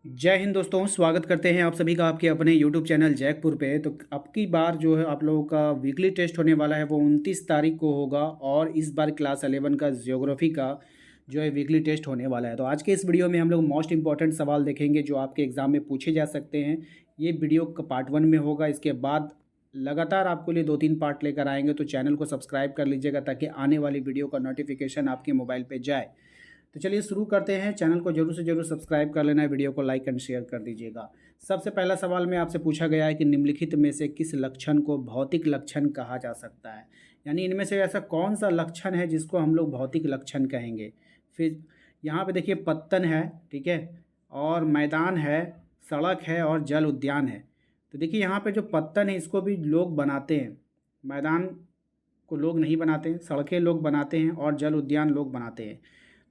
जय हिंद दोस्तों, स्वागत करते हैं आप सभी का आपके अपने यूट्यूब चैनल जैकपुर पे। तो अब की बार जो है आप लोगों का वीकली टेस्ट होने वाला है वो 29 तारीख को होगा। और इस बार क्लास 11 का ज्योग्राफी का जो है वीकली टेस्ट होने वाला है। तो आज के इस वीडियो में हम लोग मोस्ट इंपॉर्टेंट सवाल देखेंगे जो आपके एग्ज़ाम में पूछे जा सकते हैं। ये वीडियो का पार्ट 1 में होगा। इसके बाद लगातार आपके लिए 2-3 पार्ट लेकर आएंगे। तो चैनल को सब्सक्राइब कर लीजिएगा ताकि आने वाली वीडियो का नोटिफिकेशन आपके मोबाइल पर जाए। तो चलिए शुरू करते हैं। चैनल को जरूर से जरूर सब्सक्राइब कर लेना है, वीडियो को लाइक एंड शेयर कर दीजिएगा। सबसे पहला सवाल में आपसे पूछा गया है कि निम्नलिखित में से किस लक्षण को भौतिक लक्षण कहा जा सकता है। यानी इनमें से ऐसा कौन सा लक्षण है जिसको हम लोग भौतिक लक्षण कहेंगे। फिर यहाँ पे देखिए पत्तन है, ठीक है, और मैदान है, सड़क है और जल उद्यान है। तो देखिए यहाँ पे जो पत्तन है इसको भी लोग बनाते हैं, मैदान को लोग नहीं बनाते हैं, सड़कें लोग बनाते हैं और जल उद्यान लोग बनाते हैं।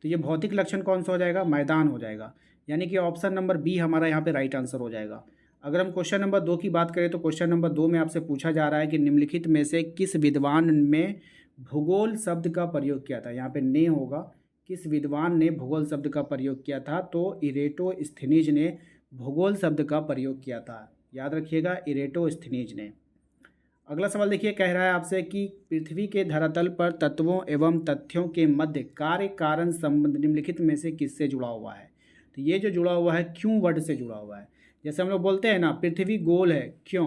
तो ये भौतिक लक्षण कौन सा हो जाएगा, मैदान हो जाएगा। यानी कि ऑप्शन नंबर बी हमारा यहाँ पे राइट आंसर हो जाएगा। अगर हम क्वेश्चन नंबर 2 की बात करें तो क्वेश्चन नंबर 2 में आपसे पूछा जा रहा है कि निम्नलिखित में से किस विद्वान में भूगोल शब्द का प्रयोग किया था। यहाँ पे ने होगा, किस विद्वान ने भूगोल शब्द का प्रयोग किया था। तो इरेटोस्थनीज ने भूगोल शब्द का प्रयोग किया था। याद रखिएगा, इरेटोस्थनीज ने। अगला सवाल देखिए, कह रहा है आपसे कि पृथ्वी के धरातल पर तत्वों एवं तथ्यों के मध्य कार्य कारण संबंध निम्नलिखित में से किससे जुड़ा हुआ है। तो ये जो जुड़ा हुआ है क्यों वर्ड से जुड़ा हुआ है। जैसे हम लोग बोलते हैं ना, पृथ्वी गोल है, क्यों।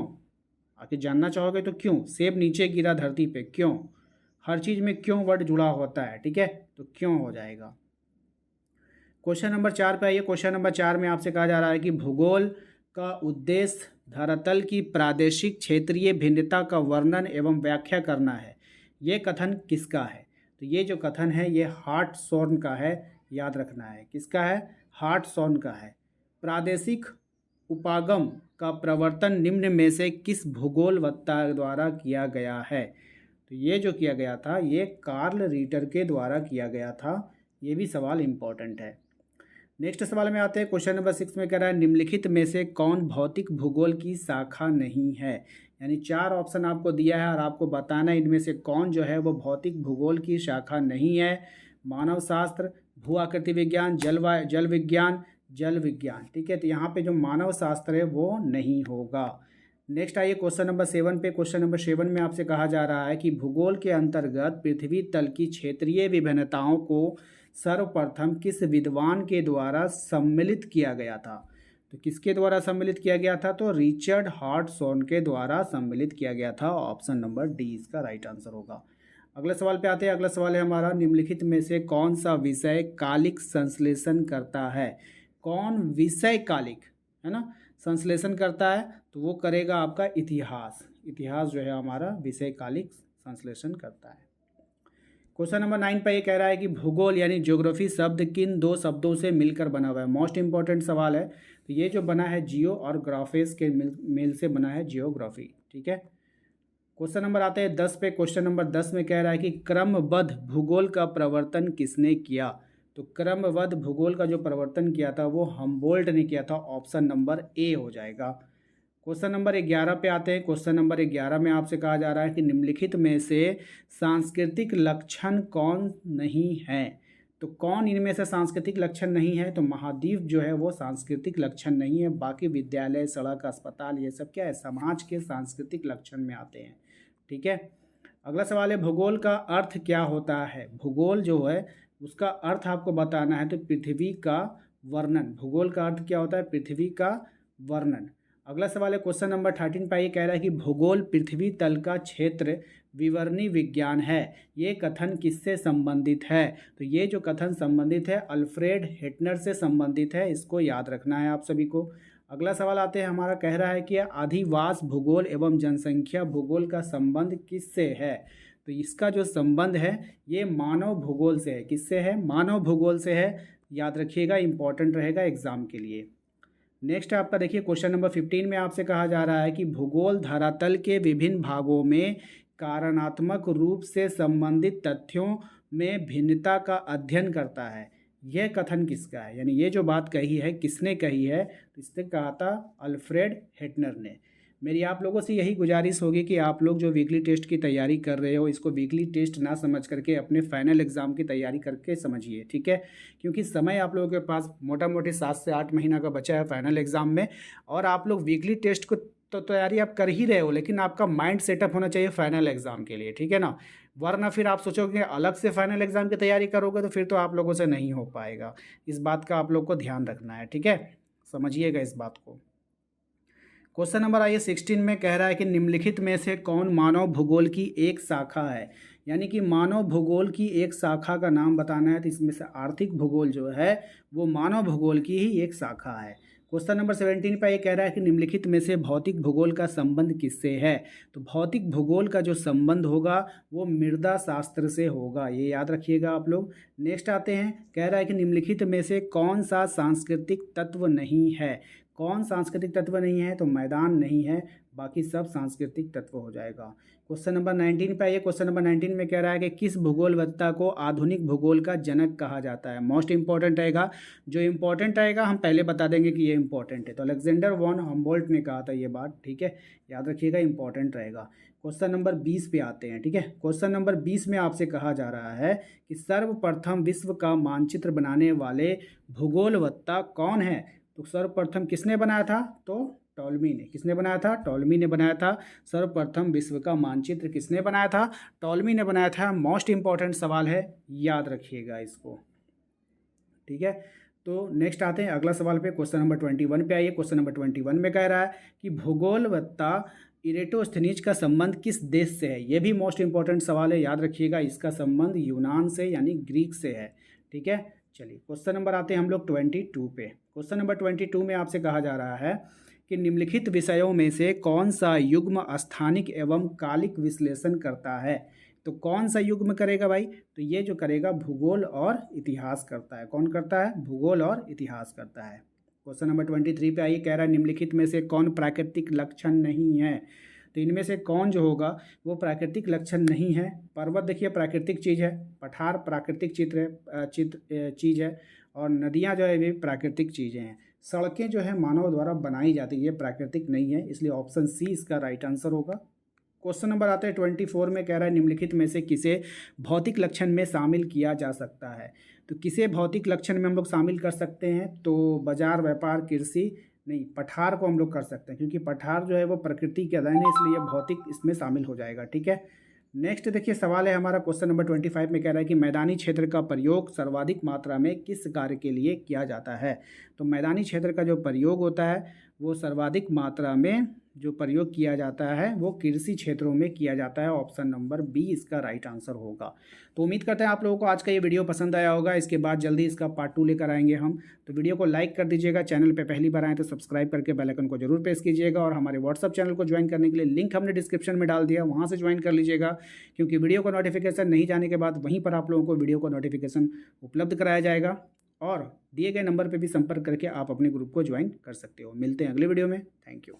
आगे जानना चाहोगे तो क्यों। सेब नीचे गिरा धरती पे, क्यों। हर चीज़ में क्यों वर्ड जुड़ा होता है, ठीक है, तो क्यों हो जाएगा। क्वेश्चन नंबर 4 पे आइए। क्वेश्चन नंबर 4 में आपसे कहा जा रहा है कि भूगोल का उद्देश्य धरातल की प्रादेशिक क्षेत्रीय भिन्नता का वर्णन एवं व्याख्या करना है। ये कथन किसका है। तो ये जो कथन है ये हार्टसॉर्न का है। याद रखना है किसका है, हार्टसॉर्न का है। प्रादेशिक उपागम का प्रवर्तन निम्न में से किस भूगोलवत्ता द्वारा किया गया है। तो ये जो किया गया था ये कार्ल रीटर के द्वारा किया गया था। ये भी सवाल इम्पोर्टेंट है। नेक्स्ट सवाल में आते हैं। क्वेश्चन नंबर 6 में कह रहा है निम्नलिखित में से कौन भौतिक भूगोल की शाखा नहीं है। यानी 4 ऑप्शन आपको दिया है और आपको बताना है इनमें से कौन जो है वो भौतिक भूगोल की शाखा नहीं है। मानव शास्त्र, भू आकृति विज्ञान, जल विज्ञान, जल विज्ञान, ठीक है। तो यहाँ पे जो मानव शास्त्र है वो नहीं होगा। नेक्स्ट आइए क्वेश्चन नंबर 7 पे। क्वेश्चन नंबर 7 में आपसे कहा जा रहा है कि भूगोल के अंतर्गत पृथ्वी तल की क्षेत्रीय विभिन्नताओं को सर्वप्रथम किस विद्वान के द्वारा सम्मिलित किया गया था। तो किसके द्वारा सम्मिलित किया गया था, तो रिचर्ड हार्टसॉर्न के द्वारा सम्मिलित किया गया था। ऑप्शन नंबर डी इसका राइट आंसर होगा। अगले सवाल पे आते हैं। अगला सवाल है हमारा, निम्नलिखित में से कौन सा विषय कालिक संश्लेषण करता है। कौन विषय कालिक है ना संश्लेषण करता है, तो वो करेगा आपका इतिहास। इतिहास जो है हमारा विषय कालिक संश्लेषण करता है। क्वेश्चन नंबर 9 पर ये कह रहा है कि भूगोल यानी ज्योग्राफी शब्द किन 2 शब्दों से मिलकर बना हुआ है। मोस्ट इंपॉर्टेंट सवाल है। तो ये जो बना है जियो और ग्राफेस के मेल से बना है जियोग्राफी, ठीक है। क्वेश्चन नंबर आते हैं 10 पे। क्वेश्चन नंबर 10 में कह रहा है कि क्रमबद्ध भूगोल का प्रवर्तन किसने किया। तो क्रमबद्ध भूगोल का जो प्रवर्तन किया था वो हम्बोल्ट ने किया था। ऑप्शन नंबर ए हो जाएगा। क्वेश्चन नंबर 11 पे आते हैं। क्वेश्चन नंबर 11 में आपसे कहा जा रहा है कि निम्नलिखित में से सांस्कृतिक लक्षण कौन नहीं है। तो कौन इनमें से सांस्कृतिक लक्षण नहीं है, तो महाद्वीप जो है वो सांस्कृतिक लक्षण नहीं है। बाकी विद्यालय, सड़क, अस्पताल ये सब क्या है, समाज के सांस्कृतिक लक्षण में आते हैं, ठीक है। अगला सवाल है भूगोल का अर्थ क्या होता है। भूगोल जो है उसका अर्थ आपको बताना है। तो पृथ्वी का वर्णन, भूगोल का अर्थ क्या होता है, पृथ्वी का वर्णन। अगला सवाल है क्वेश्चन नंबर 13 पर ये कह रहा है कि भूगोल पृथ्वी तल का क्षेत्र विवरणी विज्ञान है। ये कथन किससे संबंधित है। तो ये जो कथन संबंधित है अल्फ्रेड हेटनर से संबंधित है। इसको याद रखना है आप सभी को। अगला सवाल आते हैं हमारा, कह रहा है कि अधिवास भूगोल एवं जनसंख्या भूगोल का संबंध किससे है। तो इसका जो संबंध है ये मानव भूगोल से है। किससे है, मानव भूगोल से है। याद रखिएगा, इंपॉर्टेंट रहेगा एग्जाम के लिए। नेक्स्ट आपका देखिए क्वेश्चन नंबर 15 में आपसे कहा जा रहा है कि भूगोल धरातल के विभिन्न भागों में कारणात्मक रूप से संबंधित तथ्यों में भिन्नता का अध्ययन करता है। यह कथन किसका है, यानी ये जो बात कही है किसने कही है, तो इसने कहा था अल्फ्रेड हेटनर ने। मेरी आप लोगों से यही गुजारिश होगी कि आप लोग जो वीकली टेस्ट की तैयारी कर रहे हो इसको वीकली टेस्ट ना समझ करके अपने फाइनल एग्ज़ाम की तैयारी करके समझिए, ठीक है। क्योंकि समय आप लोगों के पास मोटा मोटी 7 से 8 महीना का बचा है फाइनल एग्ज़ाम में, और आप लोग वीकली टेस्ट को तो तैयारी आप कर ही रहे हो, लेकिन आपका माइंड सेटअप होना चाहिए फाइनल एग्ज़ाम के लिए, ठीक है ना। वरना फिर आप सोचोगे अलग से फाइनल एग्ज़ाम की तैयारी करोगे तो फिर तो आप लोगों से नहीं हो पाएगा। इस बात का आप लोग को ध्यान रखना है, ठीक है, समझिएगा इस बात को। क्वेश्चन नंबर आइए 16 में कह रहा है कि निम्नलिखित में से कौन मानव भूगोल की एक शाखा है। यानी कि मानव भूगोल की एक शाखा का नाम बताना है, तो इसमें से आर्थिक भूगोल जो है वो मानव भूगोल की ही एक शाखा है। क्वेश्चन नंबर 17 पर ये कह रहा है कि निम्नलिखित में से भौतिक भूगोल का संबंध किससे है। तो भौतिक भूगोल का जो संबंध होगा वो मृदा शास्त्र से होगा, ये याद रखिएगा आप लोग। नेक्स्ट आते हैं, कह रहा है कि निम्नलिखित में से कौन सा सांस्कृतिक तत्व नहीं है। कौन सांस्कृतिक तत्व नहीं है, तो मैदान नहीं है, बाकी सब सांस्कृतिक तत्व हो जाएगा। क्वेश्चन नंबर 19 पे आइए। क्वेश्चन नंबर 19 में कह रहा है कि किस भूगोलवेत्ता को आधुनिक भूगोल का जनक कहा जाता है। मोस्ट इंपॉर्टेंट रहेगा, जो इंपॉर्टेंट रहेगा हम पहले बता देंगे कि ये इंपॉर्टेंट है। तो अलेक्जेंडर वॉन हम्बोल्ट ने कहा था ये बात, ठीक है, याद रखिएगा, इंपॉर्टेंट रहेगा। क्वेश्चन नंबर 20 पे आते हैं, ठीक है। क्वेश्चन नंबर 20 में आपसे कहा जा रहा है कि सर्वप्रथम विश्व का मानचित्र बनाने वाले भूगोलवेत्ता कौन है। तो सर्वप्रथम किसने बनाया था, तो टॉलमी ने। किसने बनाया था, टॉलमी ने बनाया था। सर्वप्रथम विश्व का मानचित्र किसने बनाया था, टॉलमी ने बनाया था। मोस्ट इंपॉर्टेंट सवाल है, याद रखिएगा इसको, ठीक है। तो नेक्स्ट आते हैं अगला सवाल पे। क्वेश्चन नंबर 21 पे आइए। क्वेश्चन नंबर 21 में कह रहा है कि भूगोलवेत्ता इरेटोस्थनीज का संबंध किस देश से है। ये भी मोस्ट इंपॉर्टेंट सवाल है, याद रखिएगा। इसका संबंध यूनान से यानी ग्रीक से है, ठीक है। चलिए क्वेश्चन नंबर आते हैं हम लोग 22 पे। क्वेश्चन नंबर 22 में आपसे कहा जा रहा है कि निम्नलिखित विषयों में से कौन सा युग्म स्थानिक एवं कालिक विश्लेषण करता है। तो कौन सा युग्म करेगा भाई, तो ये जो करेगा भूगोल और इतिहास करता है। कौन करता है, भूगोल और इतिहास करता है। क्वेश्चन नंबर 23 पे आइए। कह रहा है निम्नलिखित में से कौन प्राकृतिक लक्षण नहीं है। तो इनमें से कौन जो होगा वो प्राकृतिक लक्षण नहीं है। पर्वत देखिए प्राकृतिक चीज़ है, पठार प्राकृतिक चीज़ है, और नदियाँ जो है वे प्राकृतिक चीज़ें हैं। सड़कें जो है मानव द्वारा बनाई जाती है, ये प्राकृतिक नहीं है, इसलिए ऑप्शन सी इसका राइट आंसर होगा। क्वेश्चन नंबर आता है 24 में। कह रहा है निम्नलिखित में से किसे भौतिक लक्षण में शामिल किया जा सकता है। तो किसे भौतिक लक्षण में हम लोग शामिल कर सकते हैं, तो बाजार, व्यापार, कृषि नहीं, पठार को हम लोग कर सकते हैं, क्योंकि पठार जो है वो प्रकृति के अध्ययन है, इसलिए भौतिक इसमें शामिल हो जाएगा, ठीक है। नेक्स्ट देखिए सवाल है हमारा क्वेश्चन नंबर 25 में। कह रहा है कि मैदानी क्षेत्र का प्रयोग सर्वाधिक मात्रा में किस कार्य के लिए किया जाता है। तो मैदानी क्षेत्र का जो प्रयोग होता है वो सर्वाधिक मात्रा में जो प्रयोग किया जाता है वो कृषि क्षेत्रों में किया जाता है। ऑप्शन नंबर बी इसका राइट आंसर होगा। तो उम्मीद करते हैं आप लोगों को आज का ये वीडियो पसंद आया होगा। इसके बाद जल्दी इसका पार्ट 2 लेकर आएंगे हम। तो वीडियो को लाइक कर दीजिएगा, चैनल पे पहली बार आए तो सब्सक्राइब करके बेल आइकन को जरूर प्रेस कीजिएगा, और हमारे व्हाट्सअप चैनल को ज्वाइन करने के लिए लिंक हमने डिस्क्रिप्शन में डाल दिया, वहाँ से ज्वाइन कर लीजिएगा, क्योंकि वीडियो को नोटिफिकेशन नहीं जाने के बाद वहीं पर आप लोगों को वीडियो को नोटिफिकेशन उपलब्ध कराया जाएगा, और दिए गए नंबर पर भी संपर्क करके आप अपने ग्रुप को ज्वाइन कर सकते हो। मिलते हैं अगले वीडियो में। Thank you.